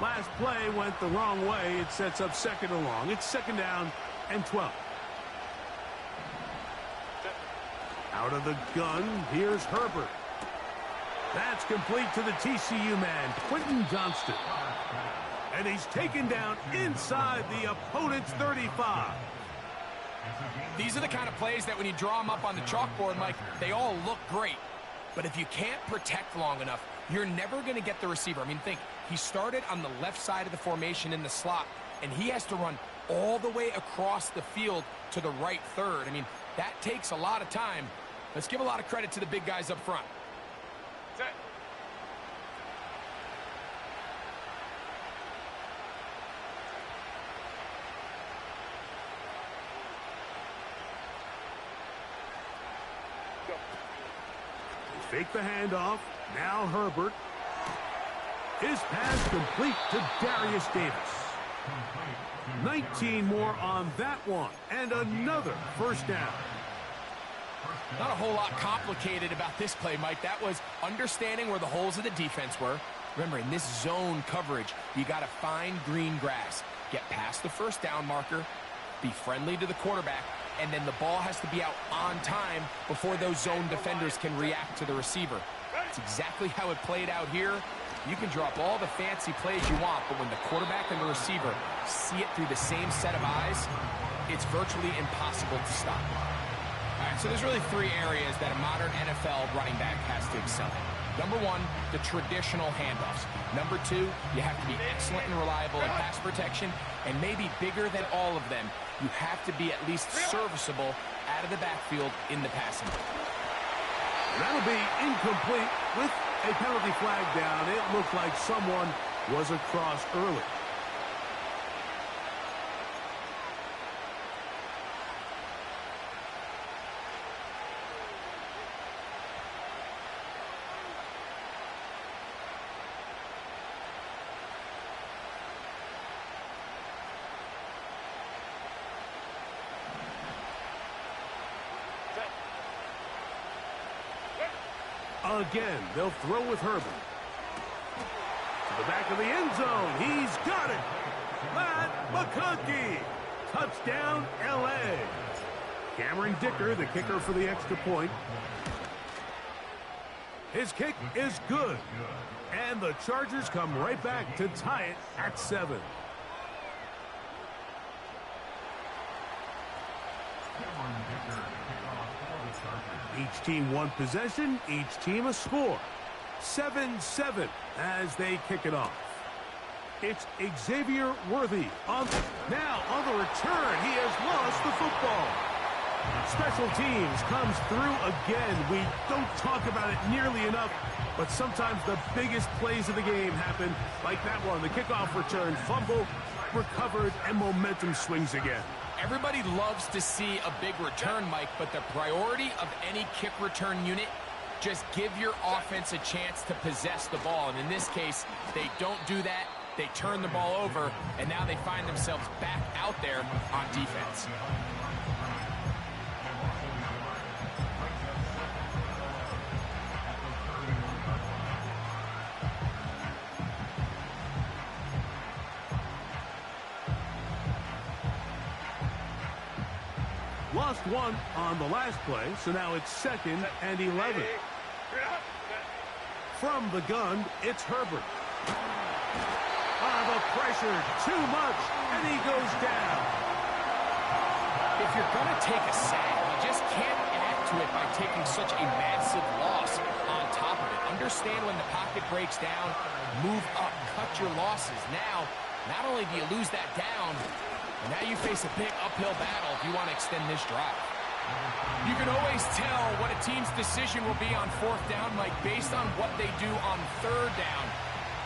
Last play went the wrong way. It sets up second and long. It's second down and 12. Out of the gun, here's Herbert. That's complete to the TCU man, Quentin Johnston. And he's taken down inside the opponent's 35. These are the kind of plays that when you draw them up on the chalkboard, Mike, they all look great. But if you can't protect long enough, you're never going to get the receiver. I mean, think, he started on the left side of the formation in the slot, and he has to run all the way across the field to the right third. I mean, that takes a lot of time. Let's give a lot of credit to the big guys up front. Set. Fake the handoff. Now Herbert. His pass complete to Darius Davis. 19 more on that one. And another first down. Not a whole lot complicated about this play, Mike. That was understanding where the holes of the defense were. Remember, in this zone coverage, you got to find green grass. Get past the first down marker. Be friendly to the quarterback. And then the ball has to be out on time before those zone defenders can react to the receiver. It's exactly how it played out here. You can drop all the fancy plays you want, but when the quarterback and the receiver see it through the same set of eyes, it's virtually impossible to stop. All right, so there's really three areas that a modern NFL running back has to excel in. Number one, the traditional handoffs. Number two, you have to be excellent and reliable in pass protection. And maybe bigger than all of them, you have to be at least serviceable out of the backfield in the passing game. That'll be incomplete with a penalty flag down. It looked like someone was across early. Again, they'll throw with Herbert. To the back of the end zone. He's got it. Matt McConkey. Touchdown, L.A. Cameron Dicker, the kicker for the extra point. His kick is good. And the Chargers come right back to tie it at 7. Each team one possession, each team a score. 7-7 as they kick it off. It's Xavier Worthy. Now on the return, he has lost the football. Special teams comes through again. We don't talk about it nearly enough, but sometimes the biggest plays of the game happen like that one. The kickoff return, fumble, recovered, and momentum swings again. Everybody loves to see a big return, Mike, but the priority of any kick return unit, just give your offense a chance to possess the ball. And in this case, they don't do that. They turn the ball over, and now they find themselves back out there on defense. Lost one on the last play, so now it's 2nd and 11. From the gun, it's Herbert. The pressure, too much, and he goes down. If you're going to take a sack, you just can't add to it by taking such a massive loss on top of it. Understand when the pocket breaks down, move up, cut your losses. Now, not only do you lose that down, but now you face a big uphill battle if you want to extend this drive. You can always tell what a team's decision will be on 4th down, Mike, based on what they do on 3rd down.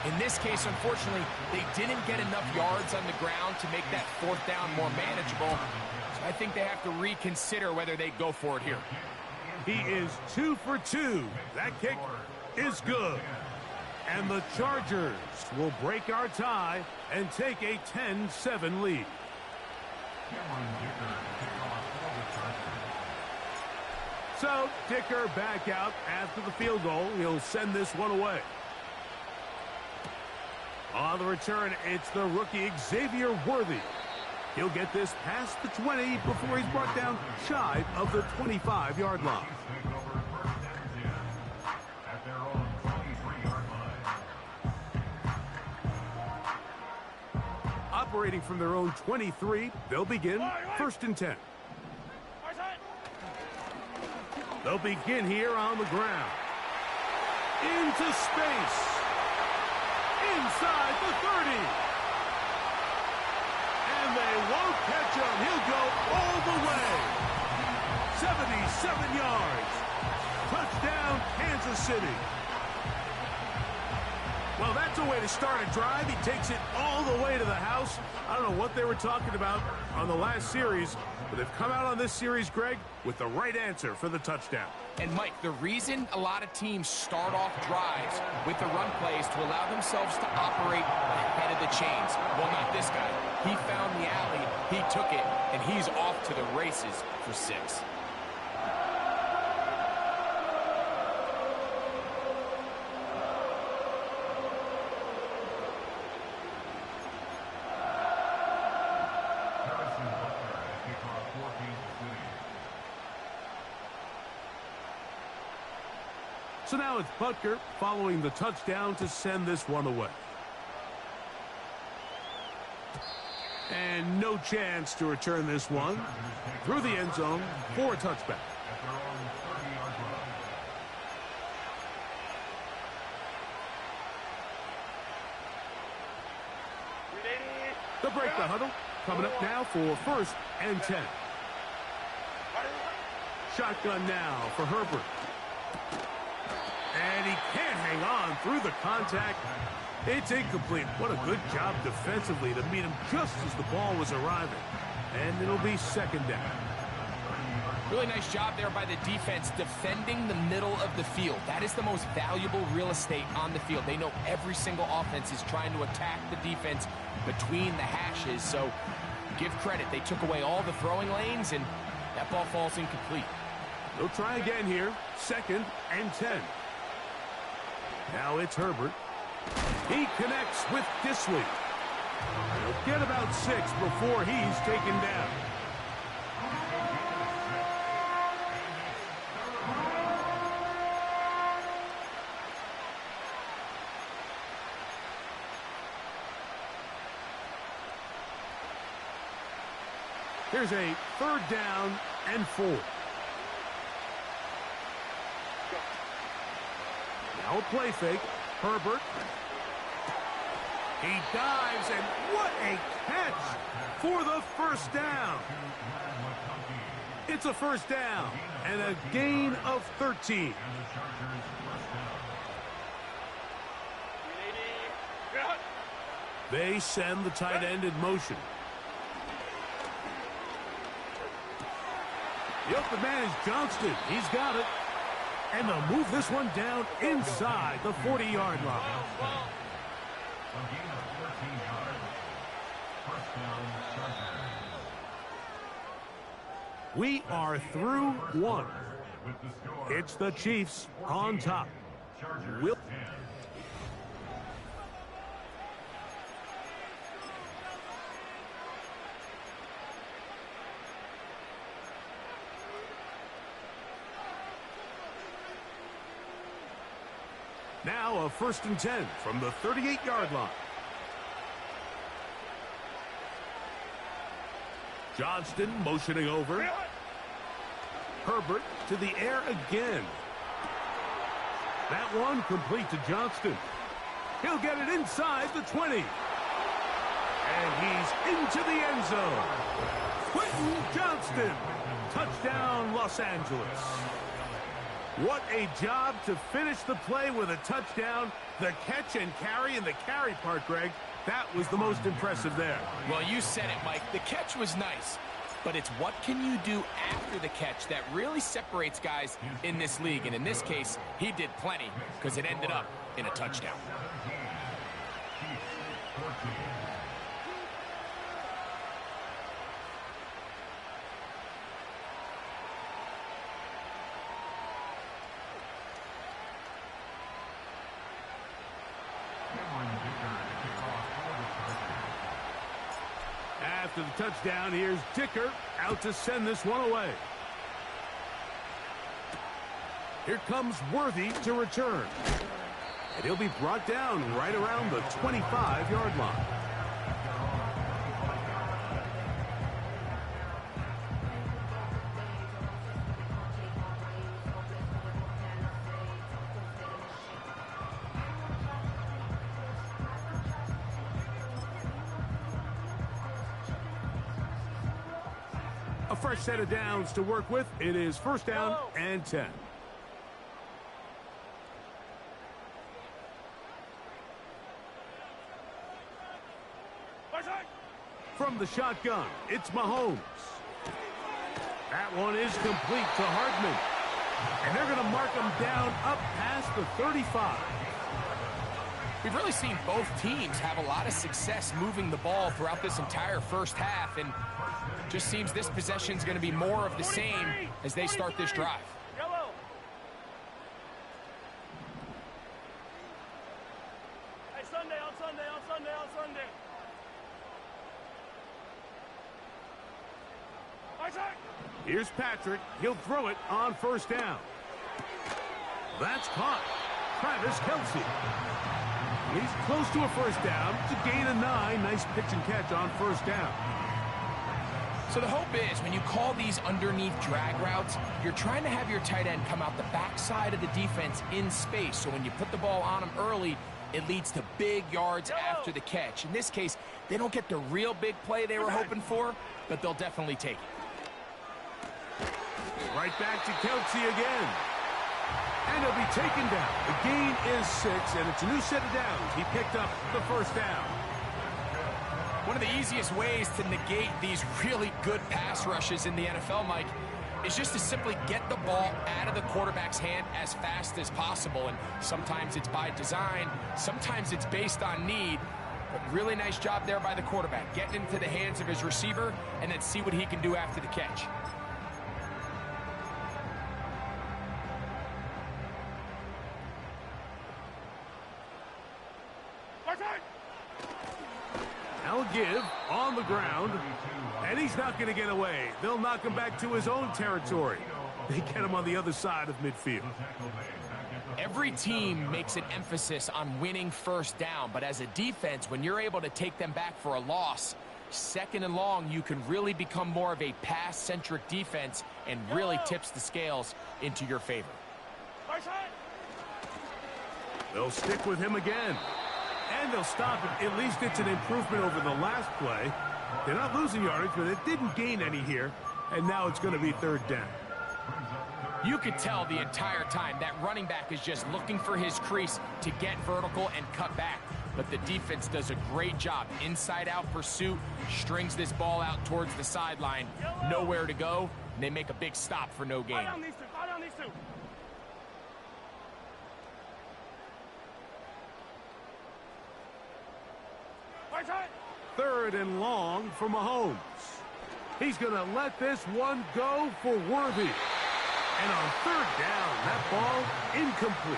In this case, unfortunately, they didn't get enough yards on the ground to make that 4th down more manageable. So I think they have to reconsider whether they go for it here. He is 2 for 2. That kick is good. And the Chargers will break our tie and take a 10-7 lead. So, Dicker back out after the field goal. He'll send this one away. On the return, it's the rookie Xavier Worthy. He'll get this past the 20 before he's brought down shy of the 25-yard line. Operating from their own 23, they'll begin 1st and 10. They'll begin here on the ground. Into space. Inside the 30. And they won't catch him. He'll go all the way. 77 yards. Touchdown, Kansas City. Well, that's a way to start a drive. He takes it all the way to the house. I don't know what they were talking about on the last series, but they've come out on this series, Greg, with the right answer for the touchdown. And, Mike, the reason a lot of teams start off drives with the run plays to allow themselves to operate ahead of the chains. Well, not this guy. He found the alley, he took it, and he's off to the races for 6. So now it's Butker following the touchdown to send this one away. And no chance to return this one through the end zone for a touchback. They'll break the huddle. Coming up now for 1st and 10. Shotgun now for Herbert. And he can't hang on through the contact. It's incomplete. What a good job defensively to meet him just as the ball was arriving. And it'll be 2nd down. Really nice job there by the defense defending the middle of the field. That is the most valuable real estate on the field. They know every single offense is trying to attack the defense between the hashes. So give credit. They took away all the throwing lanes, and that ball falls incomplete. They'll try again here. 2nd and 10. Now it's Herbert. He connects with Disley. He'll get about 6 before he's taken down. Here's a 3rd down and 4. Now a play fake. Herbert. He dives, and what a catch for the 1st down. It's a 1st down and a gain of 13. They send the tight end in motion. The open man is Johnston. He's got it. And they'll move this one down inside the 40-yard line. We are through 1. It's the Chiefs on top. Now a 1st and 10 from the 38-yard line. Johnston motioning over. Herbert to the air again. That one complete to Johnston. He'll get it inside the 20. And he's into the end zone. Quentin Johnston. Touchdown, Los Angeles. What a job to finish the play with a touchdown. The catch and carry, and the carry part, Greg, that was the most impressive there. Well, you said it, Mike. The catch was nice, but it's what can you do after the catch that really separates guys in this league. And in this case, he did plenty because it ended up in a touchdown. After the touchdown, here's Dicker out to send this one away. Here comes Worthy to return. And he'll be brought down right around the 25-yard line. A fresh set of downs to work with. It is first down and 10. From the shotgun, it's Mahomes. That one is complete to Hardman. And they're going to mark him down up past the 35. We've really seen both teams have a lot of success moving the ball throughout this entire first half, and just seems this possession is going to be more of the same as they start this drive. Hey, Sunday, on Sunday, on Sunday, on Sunday. Here's Patrick. He'll throw it on first down. That's caught. Travis Kelce. He's close to a first down. It's a gain of 9. Nice pitch and catch on first down. So the hope is when you call these underneath drag routes, you're trying to have your tight end come out the backside of the defense in space. So when you put the ball on him early, it leads to big yards after the catch. In this case, they don't get the real big play they were hoping for, but they'll definitely take it. Right back to Kelce again. And he'll be taken down. The gain is 6, and it's a new set of downs. He picked up the first down. One of the easiest ways to negate these really good pass rushes in the NFL, Mike, is just to simply get the ball out of the quarterback's hand as fast as possible. And sometimes it's by design, sometimes it's based on need. But really nice job there by the quarterback, getting into the hands of his receiver and then see what he can do after the catch. Now give on the ground, and he's not going to get away. They'll knock him back to his own territory. They get him on the other side of midfield. Every team makes an emphasis on winning first down, but as a defense, when you're able to take them back for a loss, second and long, you can really become more of a pass-centric defense and really tips the scales into your favor. They'll stick with him again. And they'll stop it. At least it's an improvement over the last play. They're not losing yardage, but it didn't gain any here. And now it's going to be third down. You could tell the entire time that running back is just looking for his crease to get vertical and cut back. But the defense does a great job. Inside-out pursuit, strings this ball out towards the sideline. Nowhere to go, and they make a big stop for no gain. Third and long for Mahomes. He's going to let this one go for Worthy. And on third down, that ball incomplete.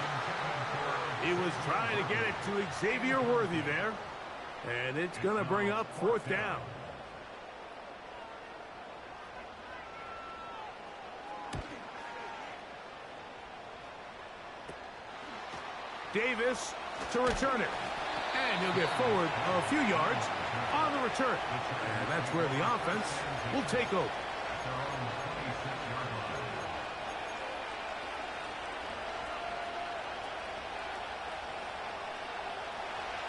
He was trying to get it to Xavier Worthy there. And it's going to bring up fourth down. Davis to return it. And he'll get forward a few yards on the return. And that's where the offense will take over.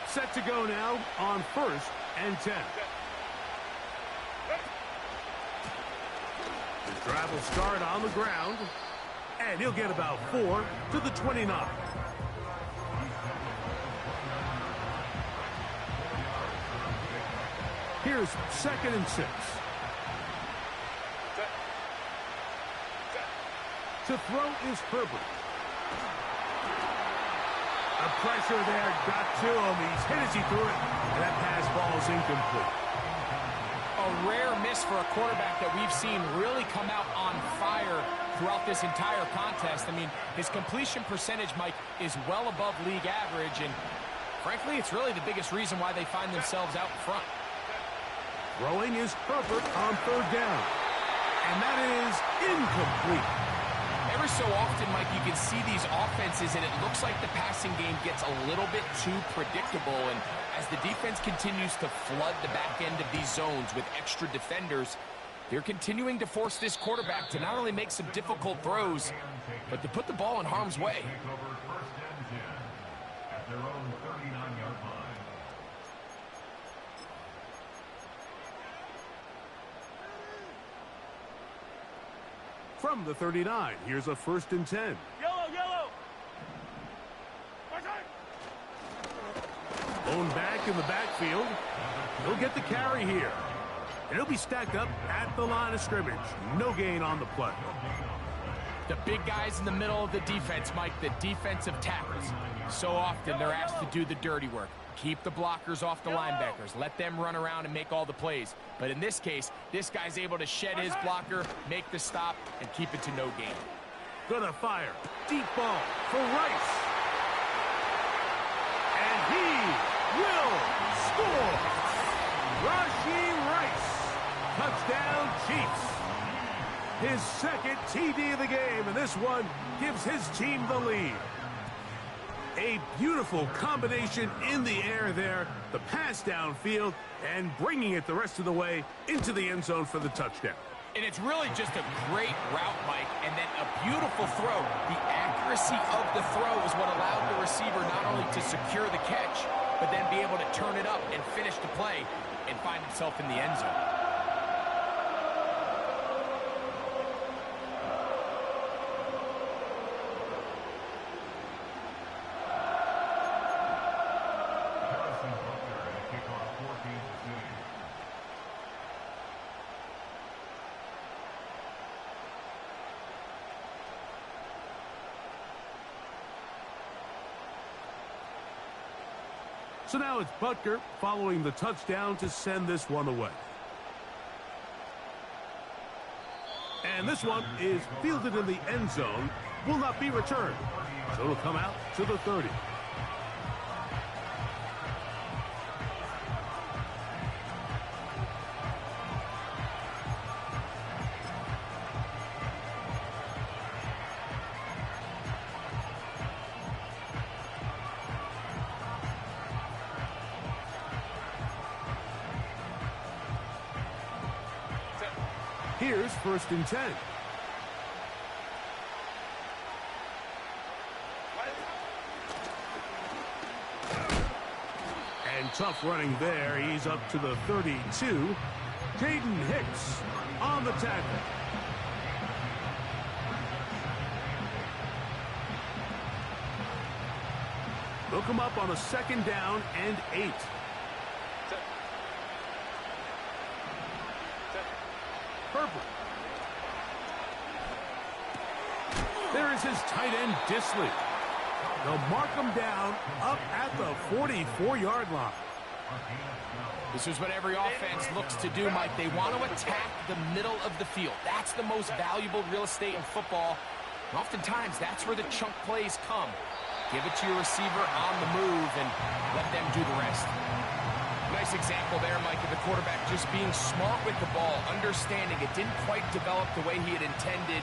Set to go now on first and 10. The drive will start on the ground. And he'll get about 4 to the 29. Here's second and 6. To throw is Herbert. The pressure there got to him. He's hit as he threw it, and that pass ball is incomplete. A rare miss for a quarterback that we've seen really come out on fire throughout this entire contest. I mean, his completion percentage, Mike, is well above league average, and frankly, it's really the biggest reason why they find themselves out in front. Throwing is Herbert on third down. And that is incomplete. Every so often, Mike, you can see these offenses, and it looks like the passing game gets a little bit too predictable. And as the defense continues to flood the back end of these zones with extra defenders, they're continuing to force this quarterback to not only make some difficult throws, but to put the ball in harm's way. From the 39, here's a 1st and 10. Yellow, yellow. Blown back in the backfield. He'll get the carry here. And he'll be stacked up at the line of scrimmage. No gain on the play. The big guys in the middle of the defense, Mike, the defensive tackles. So often they're asked to do the dirty work. Keep the blockers off the linebackers. Let them run around and make all the plays. But in this case, this guy's able to shed his blocker, make the stop, and keep it to no gain. Gonna fire. Deep ball for Rice. And he will score. Rashee Rice. Touchdown, Chiefs. His second TD of the game, and this one gives his team the lead. A beautiful combination in the air there, the pass downfield, and bringing it the rest of the way into the end zone for the touchdown. And it's really just a great route, Mike, and then a beautiful throw. The accuracy of the throw is what allowed the receiver not only to secure the catch, but then be able to turn it up and finish the play and find himself in the end zone. So now it's Butker following the touchdown to send this one away. And this one is fielded in the end zone, will not be returned. So it'll come out to the 30. Here's 1st and 10. And tough running there. He's up to the 32. Jaden Hicks on the tackle. They'll come up on a 2nd down and 8. Herbert. There is his tight end, Dissly. They'll mark him down up at the 44-yard line. This is what every offense looks to do, Mike. They want to attack the middle of the field. That's the most valuable real estate in football. And oftentimes, that's where the chunk plays come. Give it to your receiver on the move and let them do the rest. Nice example there, Mike, of the quarterback just being smart with the ball, understanding it didn't quite develop the way he had intended.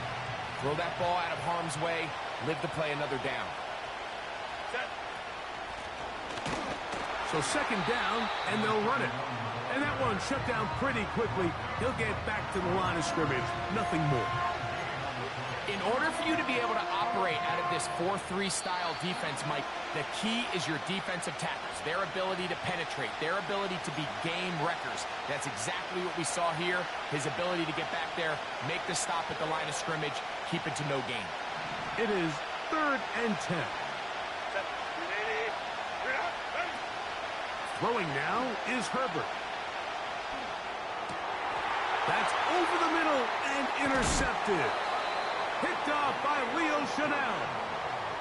Throw that ball out of harm's way, live to play another down. So 2nd down, and they'll run it. And that one shut down pretty quickly. He'll get back to the line of scrimmage. Nothing more. In order for you to be able to operate out of this 4-3 style defense, Mike, the key is your defensive tackles, their ability to penetrate, their ability to be game wreckers. That's exactly what we saw here, his ability to get back there, make the stop at the line of scrimmage, keep it to no gain. It is 3rd and 10. Throwing now is Herbert. That's over the middle and intercepted. Picked off by Leo Chanel.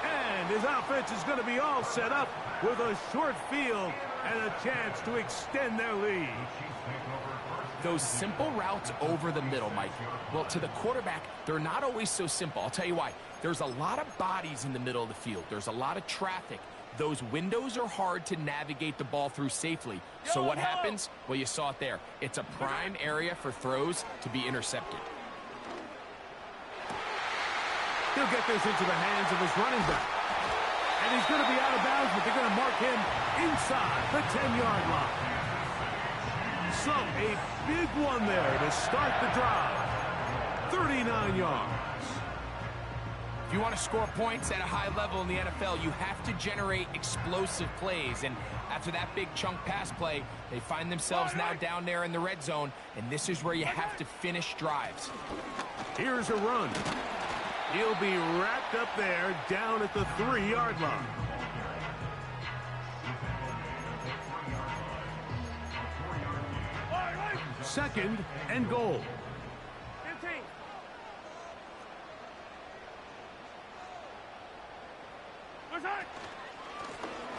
And his offense is going to be all set up with a short field and a chance to extend their lead. Those simple routes over the middle, Mike. Well, to the quarterback, they're not always so simple. I'll tell you why. There's a lot of bodies in the middle of the field. There's a lot of traffic. those windows are hard to navigate the ball through safely. So what happens? Well, you saw it there. It's a prime area for throws to be intercepted. He'll get this into the hands of his running back. And he's going to be out of bounds, but they're going to mark him inside the 10-yard line. So a big one there to start the drive. 39 yards. If you want to score points at a high level in the NFL, you have to generate explosive plays. And after that big chunk pass play, they find themselves now down there in the red zone. And this is where you have to finish drives. Here's a run. He'll be wrapped up there down at the 3-yard line. Second and goal. 15.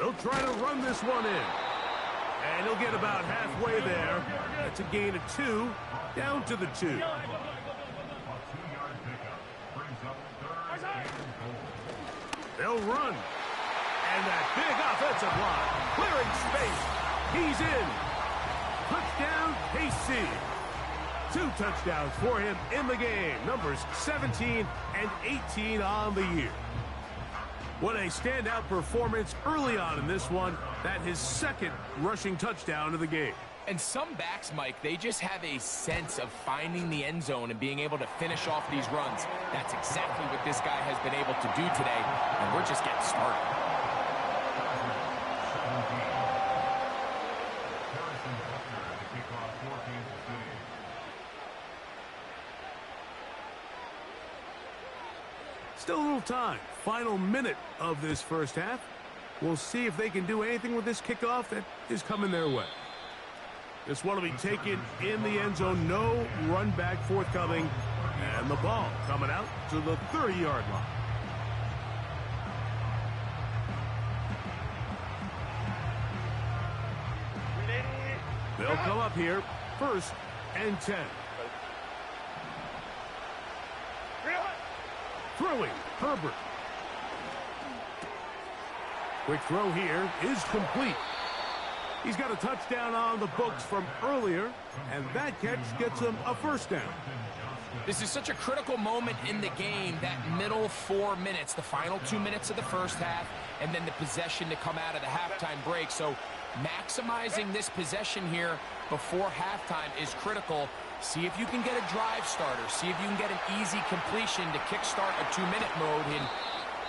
They'll try to run this one in. And he'll get about halfway there. That's a gain of 2, down to the 2. They'll run. And that big offensive line, clearing space. He's in. Touchdown, KC. 2 touchdowns for him in the game. Numbers 17 and 18 on the year. What a standout performance early on in this one. That his second rushing touchdown of the game. And some backs, Mike, they just have a sense of finding the end zone and being able to finish off these runs. That's exactly what this guy has been able to do today, and we're just getting started. Still a little time. Final minute of this first half. We'll see if they can do anything with this kickoff that is coming their way. This one will be taken in the end zone. No run back forthcoming. And the ball coming out to the 30-yard line. They'll come up here. 1st and 10. Throwing, Herbert. Quick throw here is complete. He's got a touchdown on the books from earlier, and that catch gets him a 1st down. This is such a critical moment in the game, that middle 4 minutes, the final 2 minutes of the first half, and then the possession to come out of the halftime break. So maximizing this possession here before halftime is critical. See if you can get a drive starter. See if you can get an easy completion to kickstart a 2-minute mode. And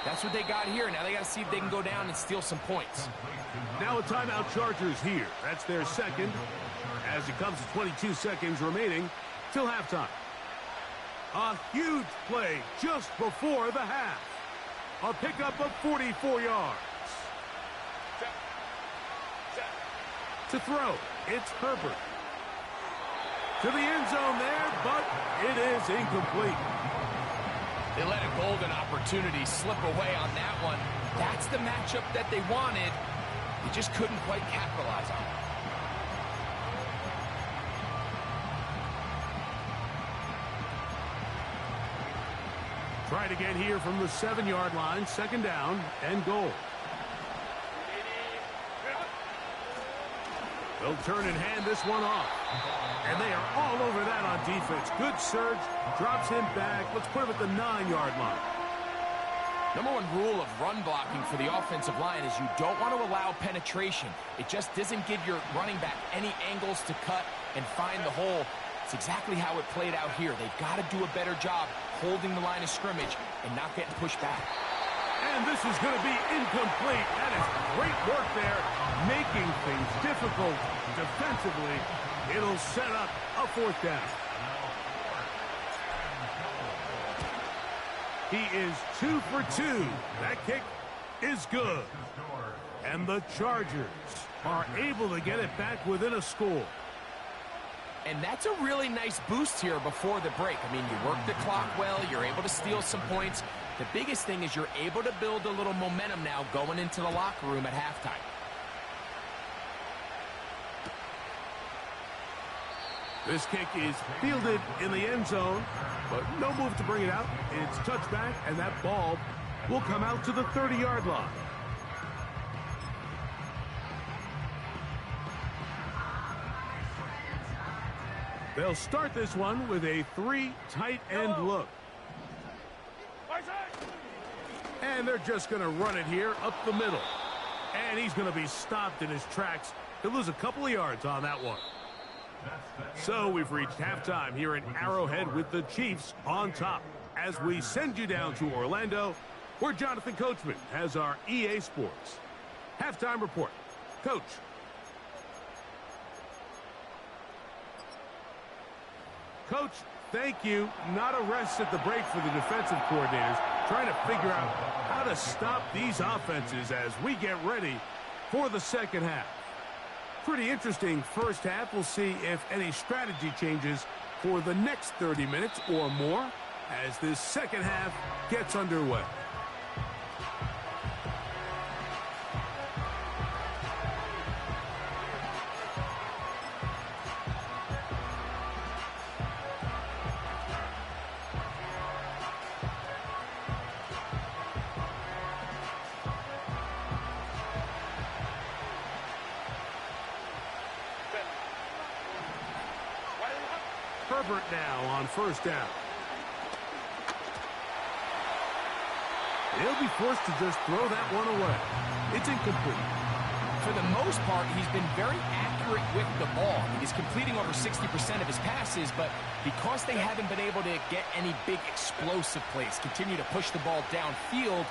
that's what they got here. Now they got to see if they can go down and steal some points. Now a timeout, Chargers here. That's their second as it comes to 22 seconds remaining till halftime. A huge play just before the half. A pickup of 44 yards. To throw, it's Herbert. To the end zone there, but it is incomplete. They let a golden opportunity slip away on that one. That's the matchup that they wanted. They just couldn't quite capitalize on it. Try it again here from the 7-yard line. 2nd down and goal. They'll turn and hand this one off. And they are all over that on defense. Good surge. Drops him back. Let's put him at the 9-yard line. Number 1 rule of run blocking for the offensive line is you don't want to allow penetration. It just doesn't give your running back any angles to cut and find the hole. It's exactly how it played out here. They've got to do a better job holding the line of scrimmage and not getting pushed back. And this is going to be incomplete. That is great work there, making things difficult defensively. It'll set up a 4th down. He is 2 for 2. That kick is good. And the Chargers are able to get it back within a score. And that's a really nice boost here before the break. I mean, you work the clock well. You're able to steal some points. The biggest thing is you're able to build a little momentum now going into the locker room at halftime. This kick is fielded in the end zone, but no move to bring it out. It's touchback, and that ball will come out to the 30-yard line. They'll start this one with a 3 tight end look. And they're just going to run it here up the middle. And he's going to be stopped in his tracks. He'll lose a couple of yards on that one. So we've reached halftime here in Arrowhead with the Chiefs on top. As we send you down to Orlando, where Jonathan Coachman has our EA Sports halftime report. Coach. Coach, thank you. Not a rest at the break for the defensive coordinators, trying to figure out how to stop these offenses as we get ready for the second half. Pretty interesting first half. We'll see if any strategy changes for the next 30 minutes or more as this second half gets underway. Herbert now on first down. He'll be forced to just throw that one away. It's incomplete. For the most part, he's been very accurate with the ball. He's completing over 60% of his passes, but because they haven't been able to get any big explosive plays, continue to push the ball downfield,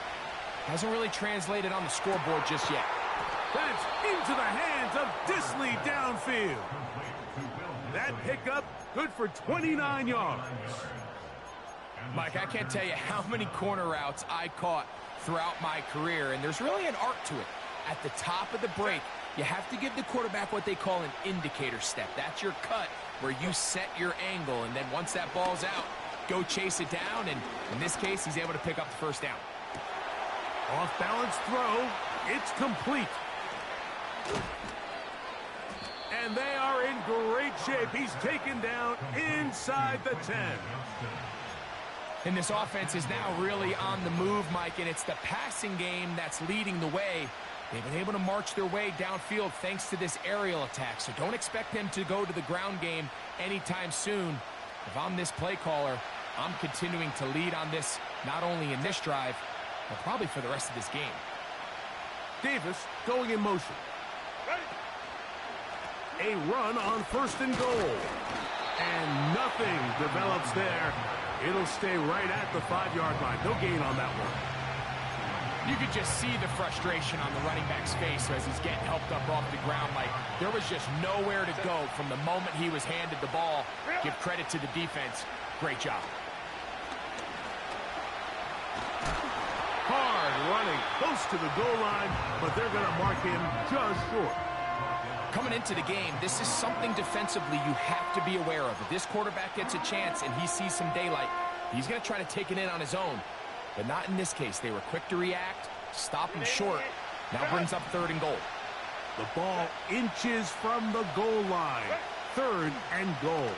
hasn't really translated on the scoreboard just yet. That's into the hands of Dissly downfield. That pickup good for 29 yards. Mike, I can't tell you how many corner routes I caught throughout my career, and there's really an art to it. At the top of the break, you have to give the quarterback what they call an indicator step. That's your cut where you set your angle, and then once that ball's out, go chase it down, and in this case, he's able to pick up the first down. Off-balance throw. It's complete. And they are in great shape. He's taken down inside the 10. And this offense is now really on the move, Mike, and it's the passing game that's leading the way. They've been able to march their way downfield thanks to this aerial attack, so don't expect them to go to the ground game anytime soon. If I'm this play caller, I'm continuing to lead on this, not only in this drive, but probably for the rest of this game. Davis going in motion. A run on first and goal. And nothing develops there. It'll stay right at the 5-yard line. No gain on that one. You could just see the frustration on the running back's face as he's getting helped up off the ground. Like, there was just nowhere to go from the moment he was handed the ball. Give credit to the defense. Great job. Hard running, close to the goal line, but they're going to mark him just short. Coming into the game, this is something defensively you have to be aware of. If this quarterback gets a chance and he sees some daylight, he's going to try to take it in on his own. But not in this case. They were quick to react, stop him short. Now brings up 3rd and goal. The ball inches from the goal line. 3rd and goal.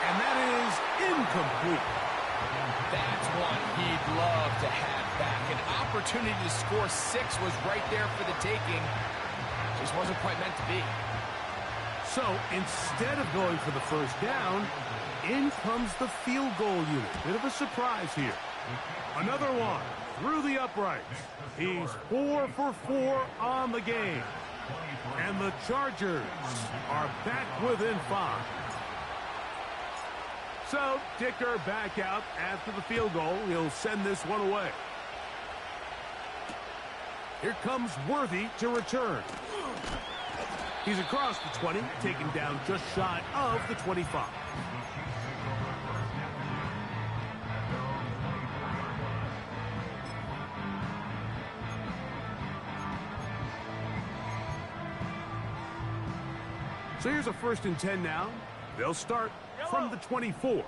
And that is incomplete. That's one he'd love to have back. An opportunity to score 6 was right there for the taking. Just wasn't quite meant to be. So instead of going for the first down, in comes the field goal unit. Bit of a surprise here. Another one through the uprights. He's 4 for 4 on the game. And the Chargers are back within 5. So, Dicker back out after the field goal. He'll send this one away. Here comes Worthy to return. He's across the 20, taken down just shy of the 25. So here's a 1st and 10 now. They'll start from the 24.